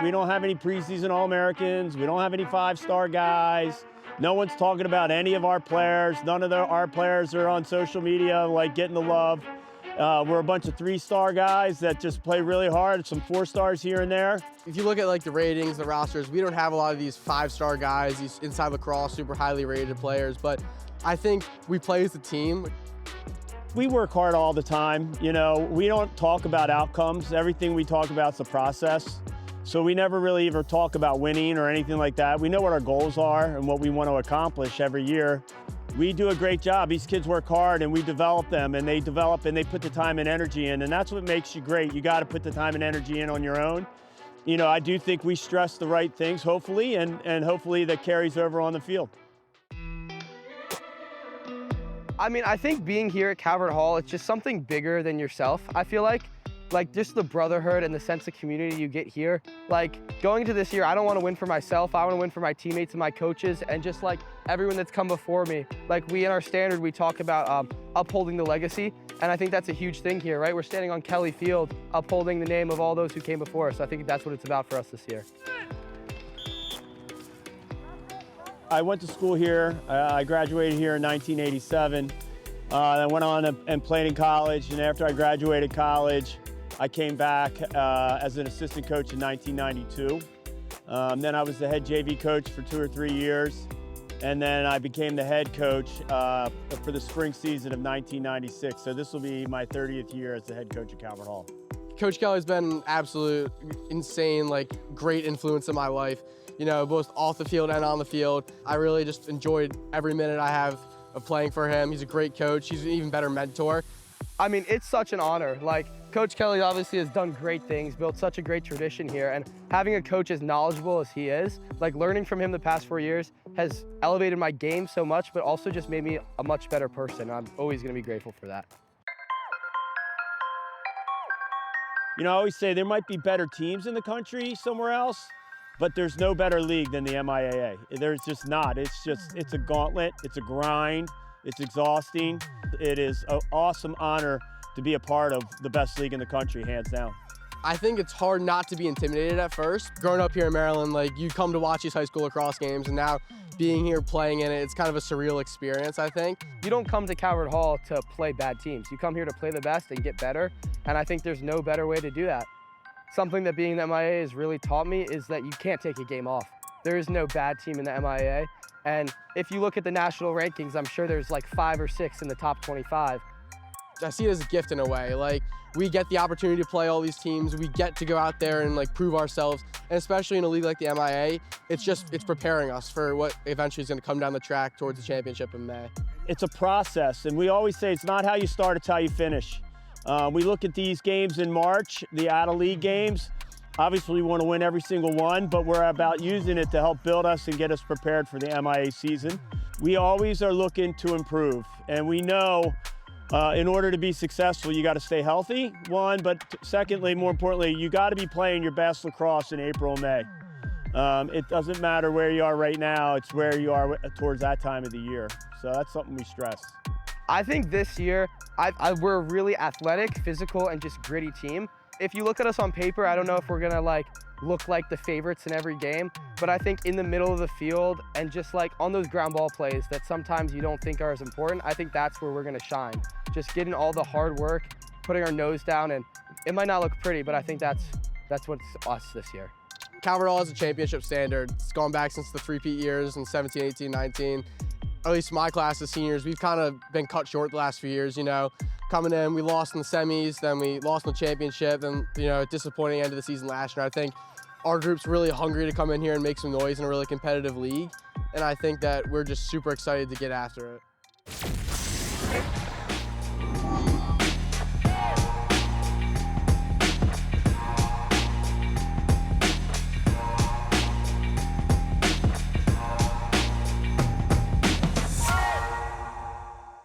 We don't have any preseason All-Americans. We don't have any five-star guys. No one's talking about any of our players. None of our players are on social media, like, getting the love. We're a bunch of three-star guys that just play really hard, some four-stars here and there. If you look at like the ratings, the rosters, we don't have a lot of these five-star guys, these inside lacrosse, super highly rated players, but I think we play as a team. We work hard all the time. You know, we don't talk about outcomes. Everything we talk about is the process. So we never really ever talk about winning or anything like that. We know what our goals are and what we want to accomplish every year. We do a great job. These kids work hard and we develop them, and they develop and they put the time and energy in, and that's what makes you great. You got to put the time and energy in on your own. You know, I do think we stress the right things, hopefully, and hopefully that carries over on the field. I mean, I think being here at Calvert Hall, it's just something bigger than yourself, I feel like just the brotherhood and the sense of community you get here. Like, going into this year, I don't want to win for myself. I want to win for my teammates and my coaches and just like everyone that's come before me. Like, we in our standard, we talk about upholding the legacy, and I think that's a huge thing here, right? We're standing on Kelly Field, upholding the name of all those who came before us. I think that's what it's about for us this year. I went to school here. I graduated here in 1987. I went on and played in college, and after I graduated college, I came back as an assistant coach in 1992. Then I was the head JV coach for 2 or 3 years, and then I became the head coach for the spring season of 1996. So this will be my 30th year as the head coach at Calvert Hall. Coach Kelly's been an absolute insane, like, great influence in my life, you know, both off the field and on the field. I really just enjoyed every minute I have of playing for him. He's a great coach. He's an even better mentor. I mean, it's such an honor. Like, Coach Kelly obviously has done great things, built such a great tradition here, and having a coach as knowledgeable as he is, like, learning from him the past 4 years has elevated my game so much, but also just made me a much better person. I'm always gonna be grateful for that. You know, I always say there might be better teams in the country somewhere else, but there's no better league than the MIAA. There's just not. It's a gauntlet, it's a grind, it's exhausting. It is an awesome honor to be a part of the best league in the country, hands down. I think it's hard not to be intimidated at first. Growing up here in Maryland, like, you come to watch these high school lacrosse games, and now being here playing in it, it's kind of a surreal experience, I think. You don't come to Calvert Hall to play bad teams. You come here to play the best and get better, and I think there's no better way to do that. Something that being in the MIAA has really taught me is that you can't take a game off. There is no bad team in the MIAA, and if you look at the national rankings, I'm sure there's like 5 or 6 in the top 25. I see it as a gift in a way. Like, we get the opportunity to play all these teams. We get to go out there and, like, prove ourselves. And especially in a league like the MIA, it's preparing us for what eventually is going to come down the track towards the championship in May. It's a process, and we always say it's not how you start, it's how you finish. We look at these games in March, the out-of-league games. Obviously, we want to win every single one, but we're about using it to help build us and get us prepared for the MIA season. We always are looking to improve, and we know in order to be successful, you got to stay healthy, one, but secondly, more importantly, you got to be playing your best lacrosse in April and May. It doesn't matter where you are right now, it's where you are towards that time of the year. So that's something we stress. I think this year, we're a really athletic, physical, and just gritty team. If you look at us on paper, I don't know if we're gonna look like the favorites in every game, but I think in the middle of the field and just like on those ground ball plays that sometimes you don't think are as important, I think that's where we're gonna shine. Just getting all the hard work, putting our nose down, and it might not look pretty, but I think that's what's us this year. Calvert Hall is a championship standard. It's gone back since the three-peat years in 17, 18, 19. At least my class of seniors, we've kind of been cut short the last few years, you know. Coming in, we lost in the semis, then we lost in the championship, then, you know, disappointing end of the season last year. I think our group's really hungry to come in here and make some noise in a really competitive league, and I think that we're just super excited to get after it.